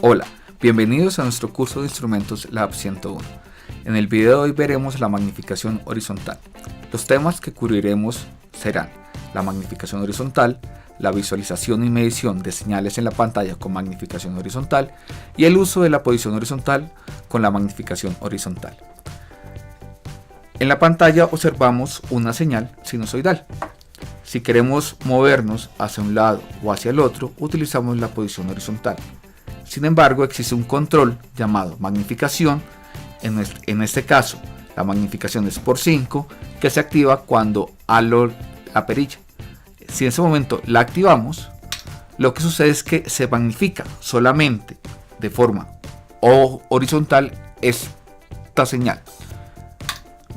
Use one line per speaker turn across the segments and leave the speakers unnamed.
Hola, bienvenidos a nuestro curso de instrumentos Lab 101. En el video de hoy veremos la magnificación horizontal. Los temas que cubriremos serán la magnificación horizontal, la visualización y medición de señales en la pantalla con magnificación horizontal y el uso de la posición horizontal con la magnificación horizontal. En la pantalla observamos una señal sinusoidal. Si queremos movernos hacia un lado o hacia el otro, utilizamos la posición horizontal. Sin embargo, existe un control llamado magnificación. En este caso, la magnificación es por 5, que se activa cuando halo la perilla. Si en ese momento la activamos, lo que sucede es que se magnifica solamente de forma horizontal esta señal.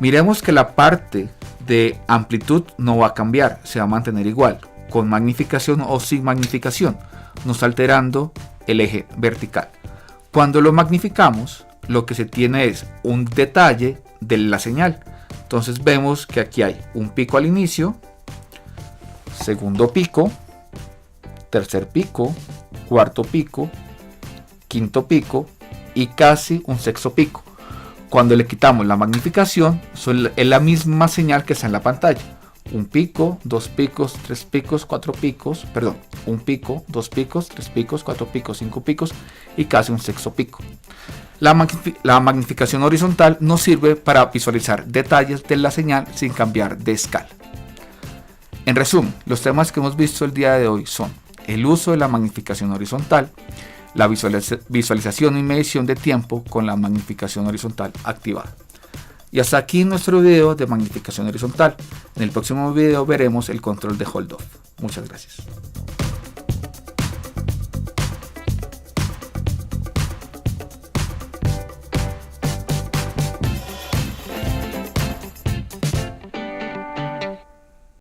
Miremos que la parte de amplitud no va a cambiar, se va a mantener igual, con magnificación o sin magnificación, no está alterando el eje vertical. Cuando lo magnificamos, lo que se tiene es un detalle de la señal. Entonces vemos que aquí hay un pico al inicio, segundo pico, tercer pico, cuarto pico, quinto pico y casi un sexto pico. Cuando le quitamos la magnificación, es la misma señal que está en la pantalla. Un pico, dos picos, tres picos, cuatro picos, perdón, un pico, dos picos, tres picos, cuatro picos, cinco picos y casi un sexto pico. La magnificación horizontal nos sirve para visualizar detalles de la señal sin cambiar de escala. En resumen, los temas que hemos visto el día de hoy son el uso de la magnificación horizontal, la visualización y medición de tiempo con la magnificación horizontal activada. Y hasta aquí nuestro video de magnificación horizontal. En el próximo video veremos el control de hold off. Muchas gracias.